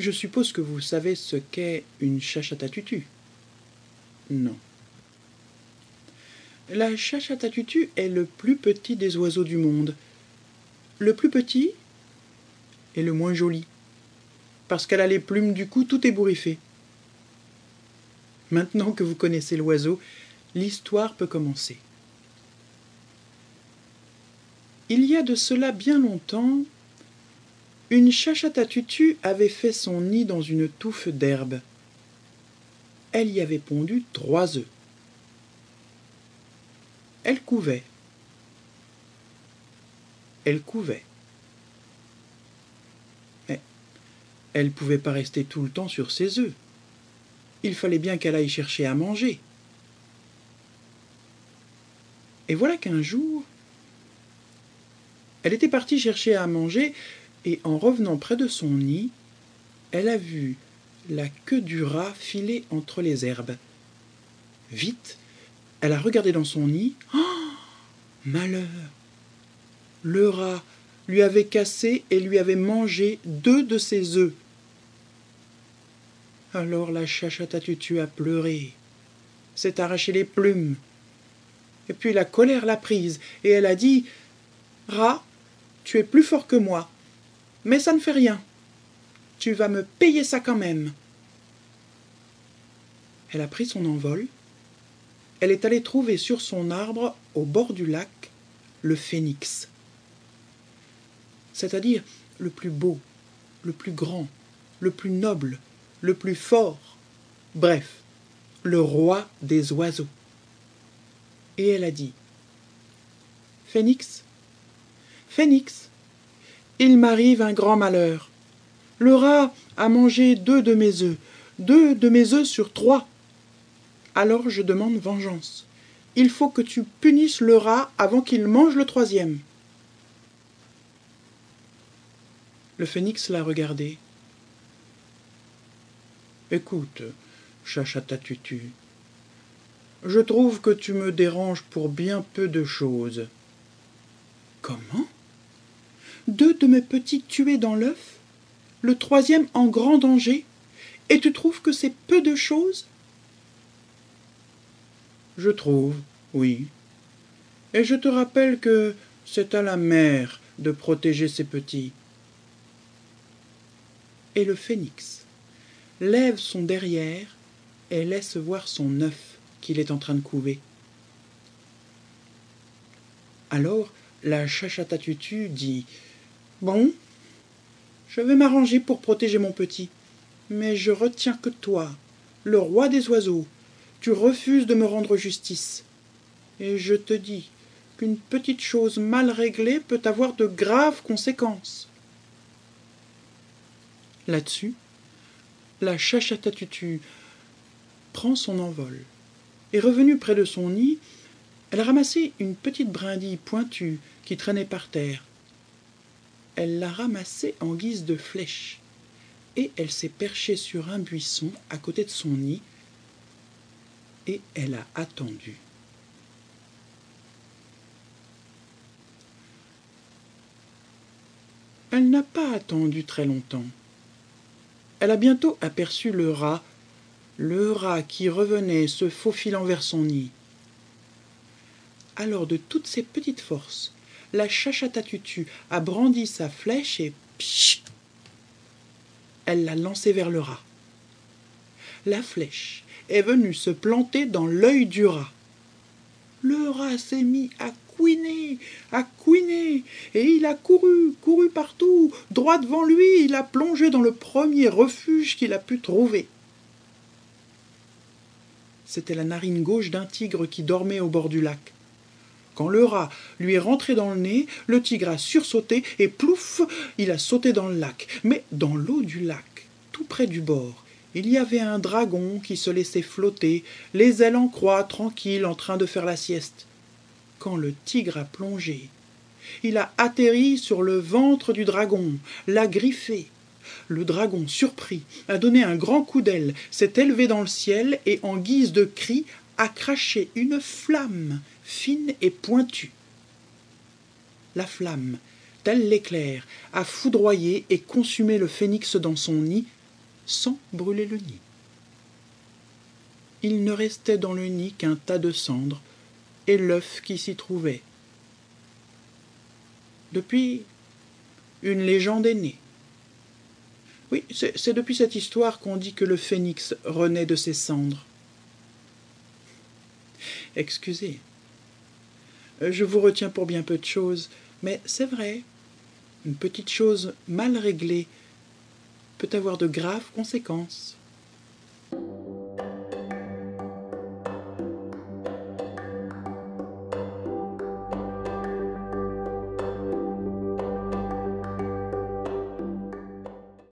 Je suppose que vous savez ce qu'est une chachatatutu. Non. La chachatatutu est le plus petit des oiseaux du monde. Le plus petit et le moins joli. Parce qu'elle a les plumes du cou tout ébouriffées. Maintenant que vous connaissez l'oiseau, l'histoire peut commencer. Il y a de cela bien longtemps, une chachatatutu avait fait son nid dans une touffe d'herbe. Elle y avait pondu 3 œufs. Elle couvait. Elle couvait. Mais elle ne pouvait pas rester tout le temps sur ses œufs. Il fallait bien qu'elle aille chercher à manger. Et voilà qu'un jour, elle était partie chercher à manger et en revenant près de son nid, elle a vu la queue du rat filer entre les herbes. Vite, elle a regardé dans son nid. Oh, malheur! Le rat lui avait cassé et lui avait mangé 2 de ses œufs. Alors la chachatatutu a pleuré, s'est arraché les plumes. Et puis la colère l'a prise et elle a dit « Rat, tu es plus fort que moi, mais ça ne fait rien. Tu vas me payer ça quand même. » Elle a pris son envol. Elle est allée trouver sur son arbre, au bord du lac, le phénix. C'est-à-dire le plus beau, le plus grand, le plus noble, le plus fort, bref, le roi des oiseaux. Et elle a dit « Phénix, Phénix, il m'arrive un grand malheur. Le rat a mangé 2 de mes œufs, 2 de mes œufs sur 3. Alors je demande vengeance. Il faut que tu punisses le rat avant qu'il mange le 3e. » Le phénix l'a regardé. « Écoute, chachatatutu, je trouve que tu me déranges pour bien peu de choses. »« Comment ? 2 de mes petits tués dans l'œuf, le 3e en grand danger, et tu trouves que c'est peu de choses ? » ?»« Je trouve, oui. Et je te rappelle que c'est à la mère de protéger ses petits. » Et le phénix lève son derrière et laisse voir son œuf qu'il est en train de couver. Alors la chachatatutu dit « Bon, je vais m'arranger pour protéger mon petit, mais je retiens que toi, le roi des oiseaux, tu refuses de me rendre justice. Et je te dis qu'une petite chose mal réglée peut avoir de graves conséquences. » Là-dessus, la chachatatutu prend son envol, et revenue près de son nid, elle a ramassé une petite brindille pointue qui traînait par terre. Elle l'a ramassée en guise de flèche, et elle s'est perchée sur un buisson à côté de son nid, et elle a attendu. Elle n'a pas attendu très longtemps. Elle a bientôt aperçu le rat qui revenait se faufilant vers son nid. Alors de toutes ses petites forces, la chachatatutu a brandi sa flèche et pshh, elle l'a lancée vers le rat. La flèche est venue se planter dans l'œil du rat. Le rat s'est mis à couiner, et il a couru partout, droit devant lui, il a plongé dans le premier refuge qu'il a pu trouver. C'était la narine gauche d'un tigre qui dormait au bord du lac. Quand le rat lui est rentré dans le nez, le tigre a sursauté et plouf, il a sauté dans le lac. Mais dans l'eau du lac, tout près du bord, il y avait un dragon qui se laissait flotter, les ailes en croix, tranquille, en train de faire la sieste. Quand le tigre a plongé, il a atterri sur le ventre du dragon, l'a griffé. Le dragon, surpris, a donné un grand coup d'aile, s'est élevé dans le ciel et, en guise de cri, a craché une flamme fine et pointue. La flamme, tel l'éclair, a foudroyé et consumé le phénix dans son nid, sans brûler le nid. Il ne restait dans le nid qu'un tas de cendres et l'œuf qui s'y trouvait. Depuis, une légende est née. Oui, c'est depuis cette histoire qu'on dit que le phénix renaît de ses cendres. Excusez, je vous retiens pour bien peu de choses, mais c'est vrai, une petite chose mal réglée peut avoir de graves conséquences.